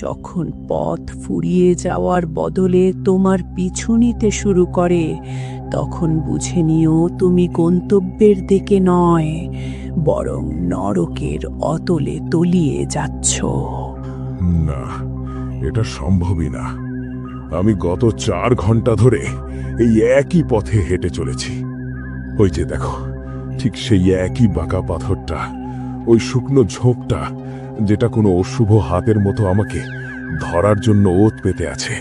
যখন পথ ফুরিয়ে যাওয়ার বদলে তোমার পিছু নিতে শুরু করে, তখন বুঝে নিও তুমি গন্তব্যের দিকে নয়, বরং নরকের অতলে তলিয়ে যাচ্ছ। না, এটা সম্ভবই না। আমি গত 4 ঘন্টা ধরে এই একই পথে হেঁটে চলেছি। ওই যে দেখো, ঠিক সেই একই বাঁকা পাথরটা, ওই শুকনো ঝোপটা, যেটা কোনো অশুভ হাতের মতো আমাকে ধরার জন্য ওত পেতে আছে।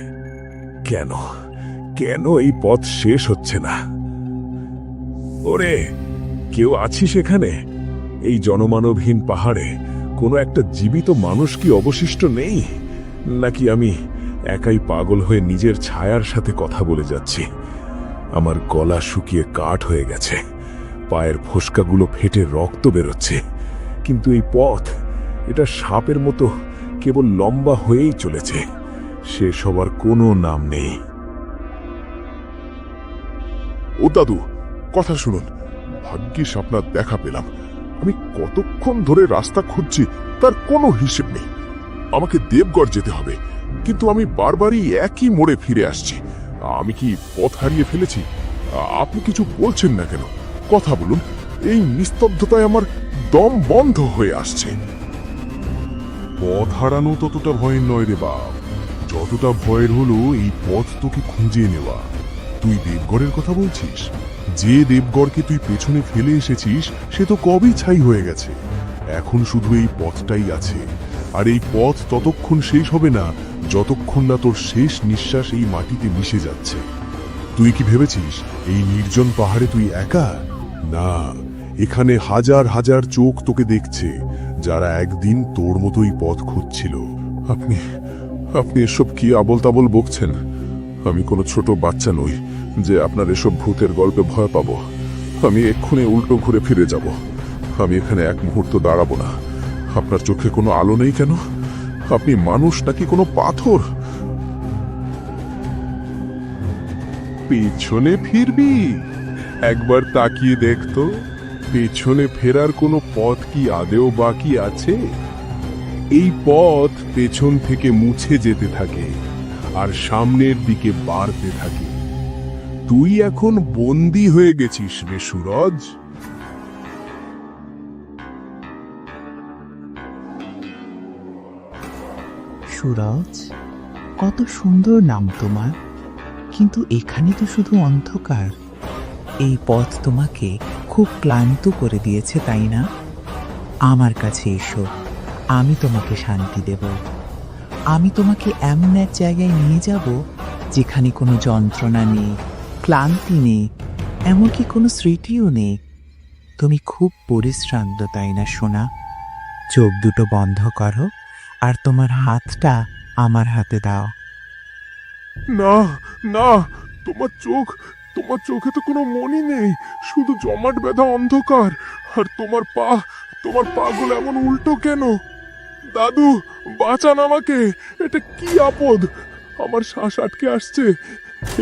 কেন কেন এই পথ শেষ হচ্ছে না? ওরে, কেউ আছিস এখানে? এই জনমানবহীন পাহাড়ে কোনো একটা জীবিত মানুষ কি অবশিষ্ট নেই? নাকি আমি একাই পাগল হয়ে নিজের ছায়ার সাথে কথা বলে যাচ্ছি? আমার গলা শুকিয়ে কাঠ হয়ে গেছে, পায়ের ফোস্কাগুলো ফেটে রক্ত বেরোচ্ছে, কিন্তু এই পথ, এটা সাপের মতো কেবল লম্বা হয়েই চলেছে। শেষ হবার কোনো নাম নেই। ও দাদু, কথা শুনুন। ভাগ্যিস আপনার দেখা পেলাম। আমি কতক্ষণ ধরে রাস্তা খুঁজছি, তার কোনো হিসেব নেই। আমাকে দেবগড় যেতে হবে, কিন্তু আমি বারবারই একই মোড়ে ফিরে আসছি। আমি কি পথ হারিয়ে ফেলেছি? আপনি কিছু বলছেন না কেন? কথা বলুন। এই নিস্তব্ধতায় আমার দম বন্ধ হয়ে আসছে। পথ হারানো ততটা ভয়ের নয় রে বাপ, যতটা ভয়ের হলো এই পথ তোকে খুঁজে নেওয়া। তুই দেবগড়ের কথা বলছিস? যে দেবগড়কে তুই পেছনে ফেলে এসেছিস, সে তো কবেই ছাই হয়ে গেছে। এখন শুধু এই পথটাই আছে, আর এই পথ ততক্ষণ শেষ হবে না যতক্ষণ না তোর শেষ নিঃশ্বাস এই মাটিতে মিশে যাচ্ছে। তুই কি ভেবেছিস এই নির্জন পাহাড়ে তুই একা? না, এখানে হাজার হাজার চোখ তোকে দেখছে, যারা একদিন তোর মতোই পথ খুঁজছিল। আপনি আপনি এসব কি আবল তাবল বকছেন? আমি কোনো ছোট বাচ্চা নই যে আপনার এসব ভূতের গল্পে ভয় পাবো। আমি এক্ষুনি উল্টো ঘুরে ফিরে যাব। আমি এখানে এক মুহূর্ত দাঁড়াবো না। আপনার চোখে কোনো আলো নেই কেন? আপনি মানুষ নাকি কোনো পাথর? পেছনে ফিরবি? একবার তাকিয়ে দেখতো, পেছনে ফেরার কোনো পথ কি আদেও বাকি আছে? এই পথ পেছন থেকে মুছে যেতে থাকে আর সামনের দিকে বাড়তে থাকে। তুই এখন বন্দী হয়ে গেছিস রে সুরজ। সুরজ, কত সুন্দর নাম তোমার, কিন্তু এখানে তো শুধু অন্ধকার। এই পথ তোমাকে খুব ক্লান্ত করে দিয়েছে, তাই না? আমার কাছে এসো, আমি তোমাকে শান্তি দেব। আমি তোমাকে এমন এক জায়গায় নিয়ে যাব যেখানে কোনো যন্ত্রণা নেই, ক্লান্তি নেই, এমনকি কোনো স্মৃতিও নেই। তুমি খুব পরিশ্রান্ত, তাই না সোনা? চোখ দুটো বন্ধ করো আর তোমার হাতটা আমার হাতে দাও। না না, তোমার চোখে তো কোনো মনি নেই, শুধু জমাট বাঁধা অন্ধকার। আর তোমার পাগুলো এমন উল্টো কেন? দাদু, বাঁচান আমাকে। এটা কি আপদ! আমার শ্বাস আটকে আসছে।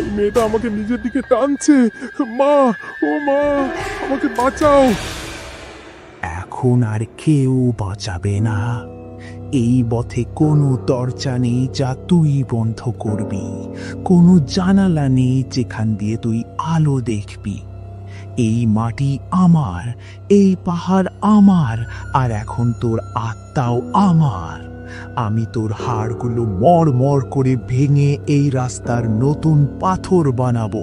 এই মেয়েটা আমাকে নিজের দিকে টানছে। মা, ও মা, আমাকে বাঁচাও। এখন আর কেউ বাঁচাবে না। এই পথে কোনো দরজা নেই যা তুই বন্ধ করবি, কোনো জানালা নেই যেখান দিয়ে তুই আলো দেখবি। এই মাটি আমার, এই পাহাড় আমার, আর এখন তোর আত্মাও আমার। আমি তোর হাড়গুলো মড়মড় করে ভেঙে এই রাস্তার নতুন পাথর বানাবো।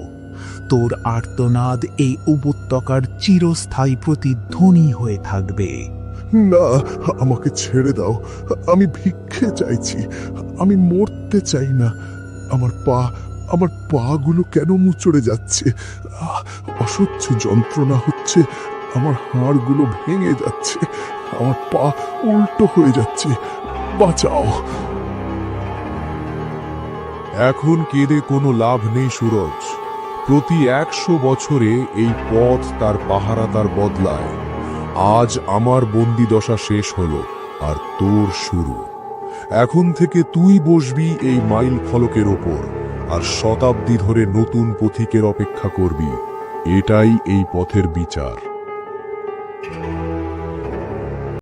তোর আর্তনাদ এই উপত্যকার চিরস্থায়ী প্রতিধ্বনি হয়ে থাকবে। না, আমাকে ছেড়ে দাও। আমি ভিক্ষে চাইছি। আমি মরতে চাই না। আমার পাগুলো কেন মুচড়ে যাচ্ছে? অসহ্য যন্ত্রণা হচ্ছে। আমার হাড়গুলো ভেঙে যাচ্ছে। আমার পা উল্টো হয়ে যাচ্ছে। বাঁচাও। এখন কেঁদে কোনো লাভ নেই সুরজ। প্রতি 100 বছরে এই পথ তার পাহারাদার বদলায়। আজ আমার বন্দিদশা শেষ হলো, আর তোর শুরু। এখন থেকে তুই বসবি এই মাইল ফলকের ওপর, আর শতাব্দী ধরে নতুন পথিকের অপেক্ষা করবি। এটাই এই পথের বিচার।